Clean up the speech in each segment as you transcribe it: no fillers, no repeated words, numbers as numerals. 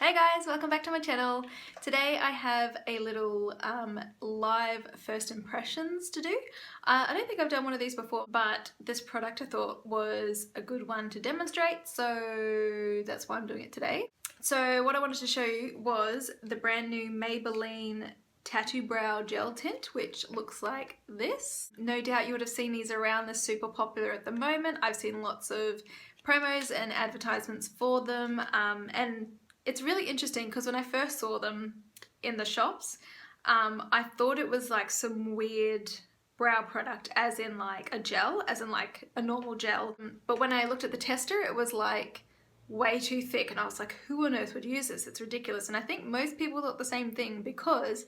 Hey guys, welcome back to my channel. Today I have a little live first impressions to do. I don't think I've done one of these before, but this product I thought was a good one to demonstrate, so that's why I'm doing it today. So what I wanted to show you was the brand new Maybelline Tattoo Brow Gel Tint, which looks like this. No doubt you would have seen these around, they're super popular at the moment. I've seen lots of promos and advertisements for them, and it's really interesting because when I first saw them in the shops, I thought it was like some weird brow product, as in like a gel, as in like a normal gel. But when I looked at the tester, it was like way too thick, and I was like, who on earth would use this? It's ridiculous. And I think most people thought the same thing, because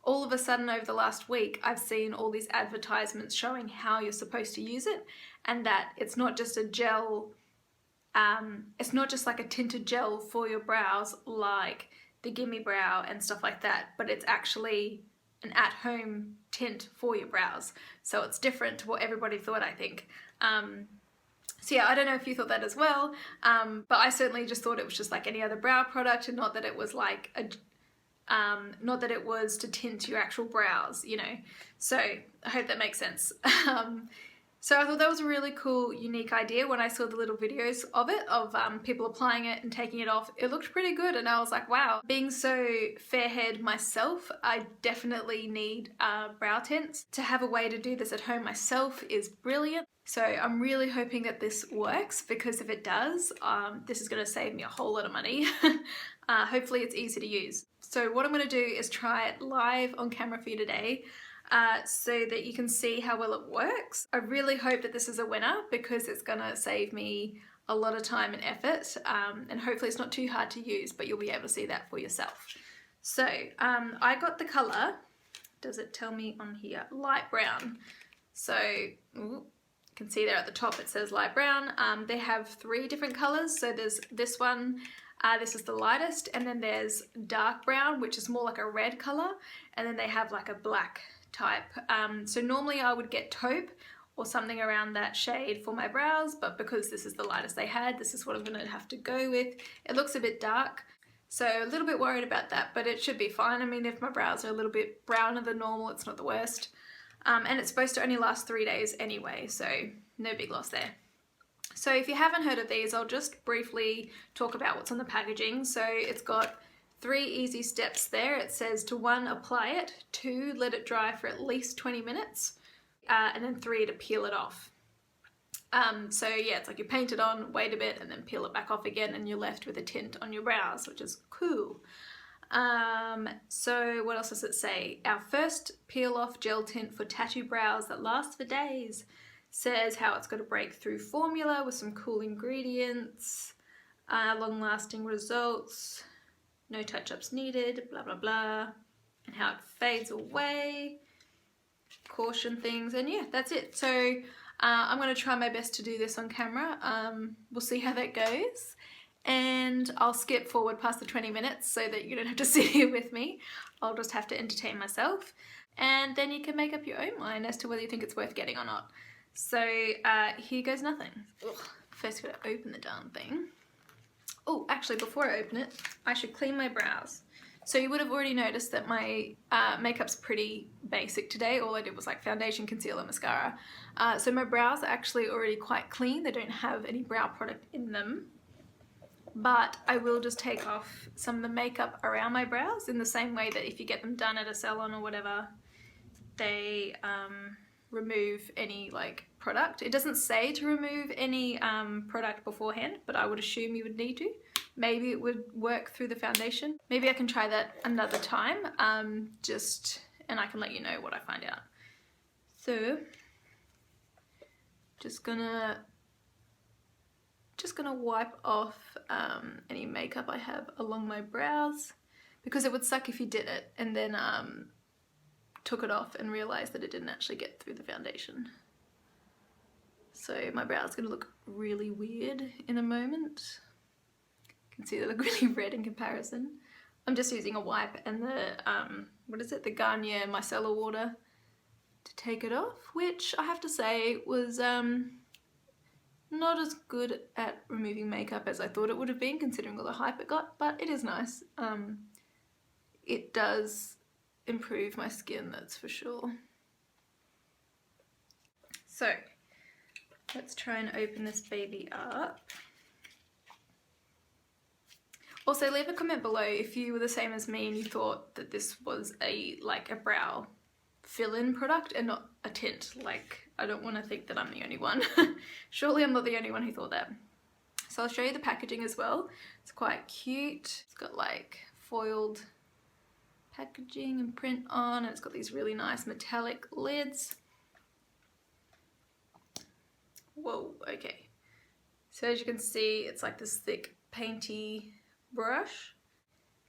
all of a sudden over the last week, I've seen all these advertisements showing how you're supposed to use it, and that it's not just a gel. It's not just like a tinted gel for your brows like the Gimme Brow and stuff like that, but it's actually an at-home tint for your brows. So it's different to what everybody thought, I think. So yeah, I don't know if you thought that as well, but I certainly just thought it was just like any other brow product, and not that it was like not that it was to tint your actual brows, you know. So I hope that makes sense. So I thought that was a really cool, unique idea. When I saw the little videos of it, of people applying it and taking it off, it looked pretty good, and I was like, wow. Being so fair-haired myself, I definitely need brow tints. To have a way to do this at home myself is brilliant. So I'm really hoping that this works, because if it does, this is going to save me a whole lot of money. Hopefully it's easy to use. So what I'm going to do is try it live on camera for you today, so that you can see how well it works. I really hope that this is a winner, because it's gonna save me a lot of time and effort, and hopefully it's not too hard to use, but you'll be able to see that for yourself. So I got the color, does it tell me on here, light brown. So you can see there at the top it says light brown. They have 3 different colors. So there's this one, this is the lightest, and then there's dark brown, which is more like a red color, and then they have like a black type. So normally I would get taupe or something around that shade for my brows, but because this is the lightest they had, this is what I'm gonna have to go with. It looks a bit dark, so a little bit worried about that, but it should be fine. I mean, if my brows are a little bit browner than normal, it's not the worst. And it's supposed to only last 3 days anyway, so no big loss there. So if you haven't heard of these, I'll just briefly talk about what's on the packaging. So it's got 3 easy steps there. It says to 1, apply it, 2, let it dry for at least 20 minutes, and then 3, to peel it off. So yeah, it's like you paint it on, wait a bit, and then peel it back off again, and you're left with a tint on your brows, which is cool. So what else does it say? Our first peel off gel tint for tattoo brows that lasts for days. Says how it's got a breakthrough formula with some cool ingredients, long-lasting results, no touch-ups needed, blah blah blah, and how it fades away, caution things, and yeah, that's it. So I'm going to try my best to do this on camera. We'll see how that goes, and I'll skip forward past the 20 minutes so that you don't have to sit here with me. I'll just have to entertain myself, and then you can make up your own mind as to whether you think it's worth getting or not. So here goes nothing. Ugh, first gotta open the darn thing. Oh, actually, before I open it, I should clean my brows. So you would have already noticed that my makeup's pretty basic today. All I did was like foundation, concealer, mascara. So my brows are actually already quite clean. They don't have any brow product in them. But I will just take off some of the makeup around my brows, in the same way that if you get them done at a salon or whatever, they remove any like product. It doesn't say to remove any product beforehand, but I would assume you would need to. Maybe it would work through the foundation. Maybe I can try that another time, and I can let you know what I find out. So just gonna wipe off any makeup I have along my brows, because it would suck if you did it and then took it off and realized that it didn't actually get through the foundation. So my brow's gonna look really weird in a moment. You can see they look really red in comparison. I'm just using a wipe and the, what is it, the Garnier micellar water to take it off, which I have to say was not as good at removing makeup as I thought it would have been considering all the hype it got, but it is nice. It does improve my skin, that's for sure. So let's try and open this baby up. Also, leave a comment below if you were the same as me and you thought that this was like a brow fill-in product and not a tint. Like, I don't want to think that I'm the only one. Surely I'm not the only one who thought that. So I'll show you the packaging as well. It's quite cute. It's got like foiled packaging and print on, and it's got these really nice metallic lids. Whoa, okay. So as you can see, it's like this thick painty brush,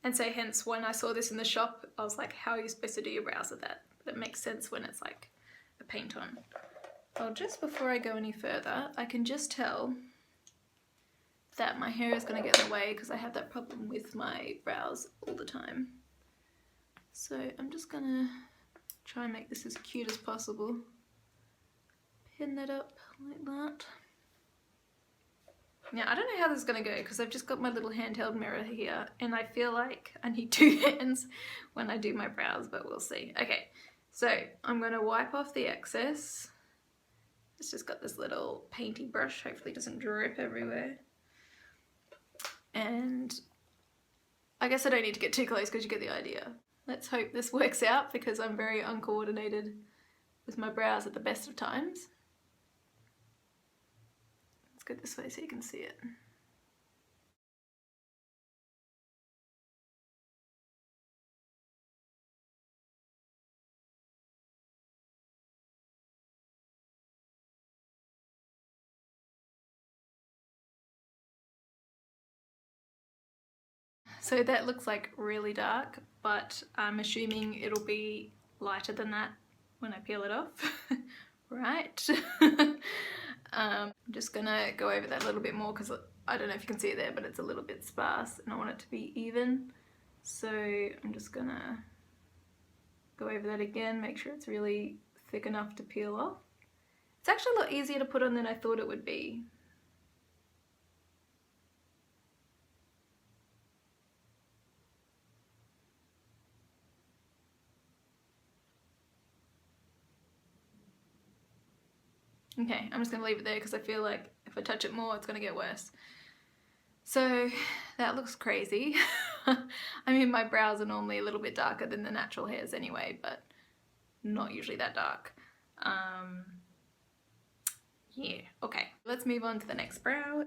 and so hence when I saw this in the shop I was like, how are you supposed to do your brows with that? But it makes sense when it's like a paint on. Well, just before I go any further, I can just tell that my hair is going to get in the way because I have that problem with my brows all the time. So I'm just going to try and make this as cute as possible. Pin that up like that. Now, I don't know how this is going to go because I've just got my little handheld mirror here and I feel like I need two hands when I do my brows, but we'll see. Okay, so I'm going to wipe off the excess. It's just got this little painty brush, hopefully it doesn't drip everywhere. And I guess I don't need to get too close because you get the idea. Let's hope this works out because I'm very uncoordinated with my brows at the best of times. Let's go this way so you can see it. So that looks like really dark, but I'm assuming it'll be lighter than that when I peel it off. Right. I'm just gonna go over that a little bit more because I don't know if you can see it there, but it's a little bit sparse and I want it to be even. So I'm just gonna go over that again, make sure it's really thick enough to peel off. It's actually a lot easier to put on than I thought it would be. Okay, I'm just going to leave it there because I feel like if I touch it more, it's going to get worse. So that looks crazy. I mean, my brows are normally a little bit darker than the natural hairs anyway, but not usually that dark. Yeah, okay. Let's move on to the next brow.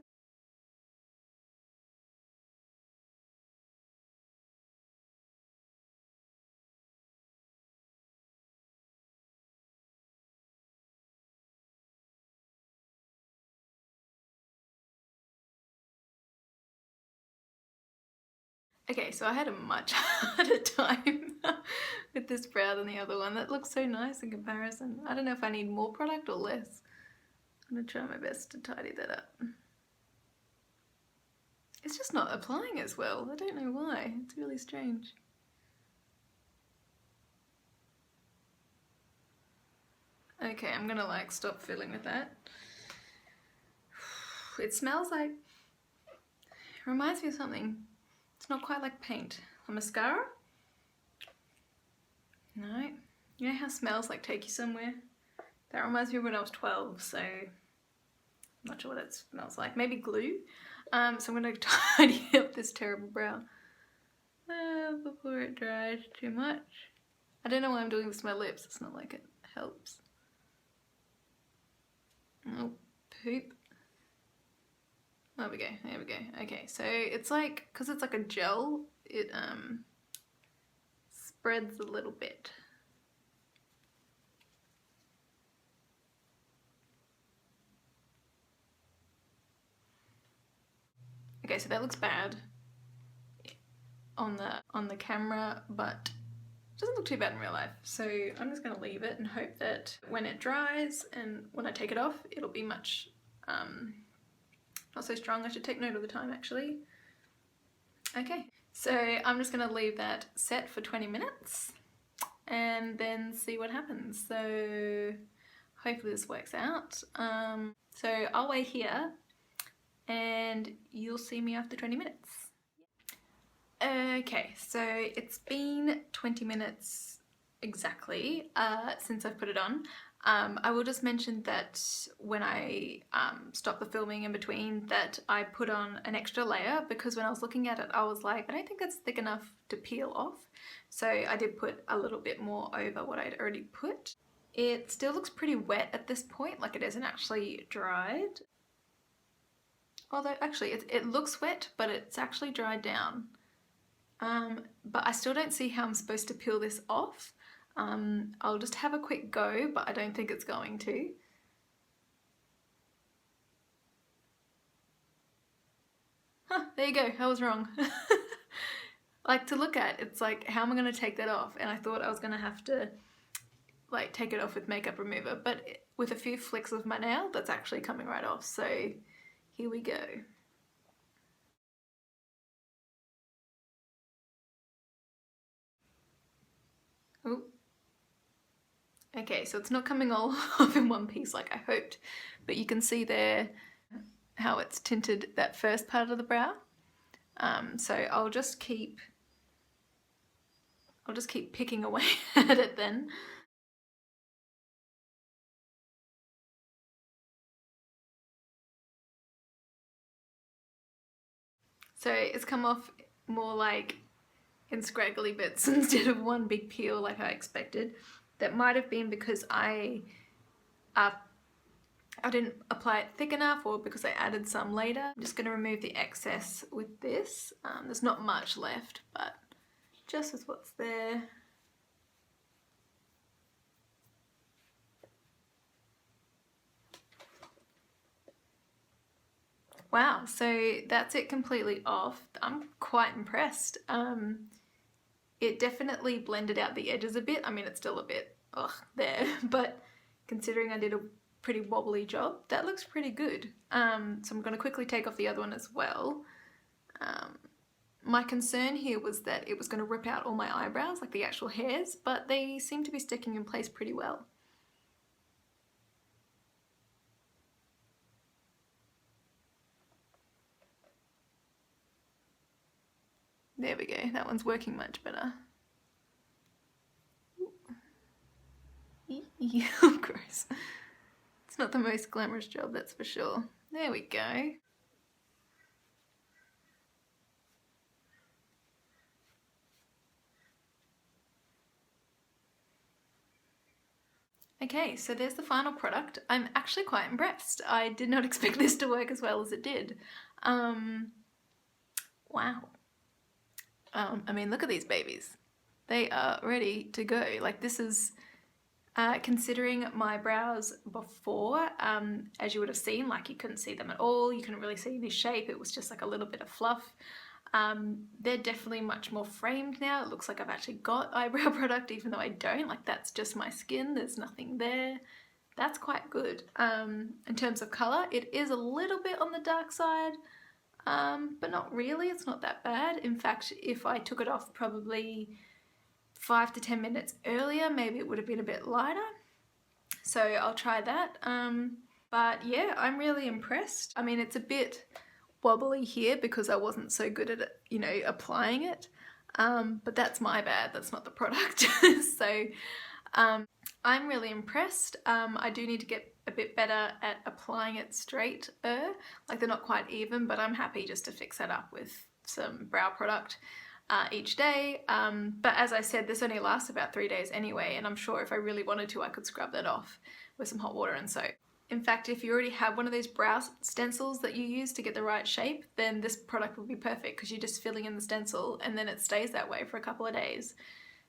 Okay, so I had a much harder time with this brow than the other one. That looks so nice in comparison. I don't know if I need more product or less. I'm gonna try my best to tidy that up. It's just not applying as well. I don't know why. It's really strange. Okay, I'm gonna like stop fiddling with that. It smells like, it reminds me of something. It's not quite like paint. A mascara? No. You know how smells like take you somewhere? That reminds me of when I was 12, so I'm not sure what it smells like. Maybe glue? So I'm gonna tidy up this terrible brow before it dries too much. I don't know why I'm doing this with my lips. It's not like it helps. Oh, poop. There we go, there we go. Okay, so it's like, because it's like a gel, it spreads a little bit. Okay, so that looks bad on the camera, but it doesn't look too bad in real life. So I'm just gonna leave it and hope that when it dries and when I take it off, it'll be much not so strong. I should take note of the time actually. Okay, so I'm just gonna leave that set for 20 minutes and then see what happens. So hopefully this works out. So I'll wait here and you'll see me after 20 minutes. Okay, so it's been 20 minutes exactly since I've put it on. I will just mention that when I stopped the filming in between that I put on an extra layer because when I was looking at it I was like, I don't think it's thick enough to peel off. So I did put a little bit more over what I'd already put. It still looks pretty wet at this point, like it isn't actually dried. Although actually it looks wet, but it's actually dried down. But I still don't see how I'm supposed to peel this off. I'll just have a quick go, but I don't think it's going to. Huh, there you go, I was wrong. Like to look at, it's like, how am I going to take that off? And I thought I was going to have to like take it off with makeup remover, but with a few flicks of my nail, that's actually coming right off. So here we go. Oh. Okay, so it's not coming all off in one piece like I hoped, but you can see there how it's tinted that first part of the brow. So I'll just keep picking away at it then. So it's come off more like in scraggly bits instead of one big peel like I expected. That might have been because I didn't apply it thick enough or because I added some later. I'm just going to remove the excess with this. There's not much left, but just as what's there. Wow, so that's it completely off. I'm quite impressed. It definitely blended out the edges a bit. I mean, it's still a bit there, but considering I did a pretty wobbly job, that looks pretty good. So I'm going to quickly take off the other one as well. My concern here was that it was going to rip out all my eyebrows, like the actual hairs, but they seem to be sticking in place pretty well. There we go, that one's working much better. Gross. It's not the most glamorous job, that's for sure. There we go. Okay, so there's the final product. I'm actually quite impressed. I did not expect this to work as well as it did. Wow. I mean, look at these babies. They are ready to go. Like this is, considering my brows before, as you would have seen, like you couldn't see them at all. You couldn't really see any shape. It was just like a little bit of fluff. They're definitely much more framed now. It looks like I've actually got eyebrow product even though I don't. Like that's just my skin. There's nothing there. That's quite good. In terms of colour, it is a little bit on the dark side. But not really, it's not that bad. In fact, if I took it off probably 5 to 10 minutes earlier, maybe it would have been a bit lighter. So I'll try that. But yeah, I'm really impressed. I mean, it's a bit wobbly here because I wasn't so good at it, you know, applying it. But that's my bad, that's not the product. So I'm really impressed. I do need to get a bit better at applying it straight. Like they're not quite even, but I'm happy just to fix that up with some brow product each day. But as I said, this only lasts about 3 days anyway, and I'm sure if I really wanted to, I could scrub that off with some hot water and soap. In fact, if you already have one of those brow stencils that you use to get the right shape, then this product will be perfect because you're just filling in the stencil and then it stays that way for a couple of days.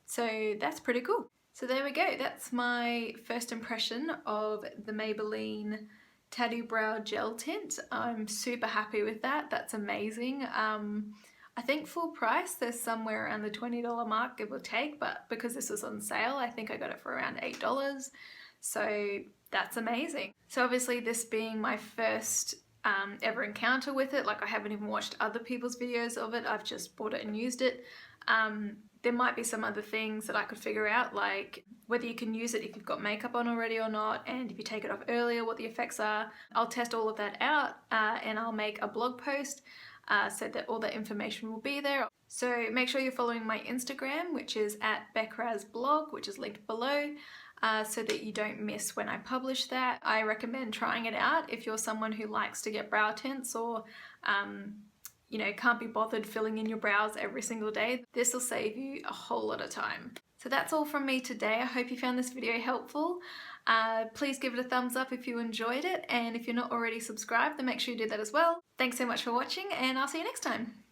So that's pretty cool. So there we go, that's my first impression of the Maybelline Tattoo Brow Gel Tint. I'm super happy with that, that's amazing. I think full price, there's somewhere around the $20 mark, give or take, but because this was on sale, I think I got it for around $8. So that's amazing. So obviously this being my first ever encounter with it. Like I haven't even watched other people's videos of it. I've just bought it and used it. There might be some other things that I could figure out, like whether you can use it if you've got makeup on already or not, and if you take it off earlier, what the effects are. I'll test all of that out and I'll make a blog post so that all that information will be there. So make sure you're following my Instagram, which is at Bek Razz blog, which is linked below, so that you don't miss when I publish that. I recommend trying it out if you're someone who likes to get brow tints or you know, can't be bothered filling in your brows every single day. This will save you a whole lot of time. So that's all from me today. I hope you found this video helpful. Please give it a thumbs up if you enjoyed it, and if you're not already subscribed, then make sure you do that as well. Thanks so much for watching, and I'll see you next time.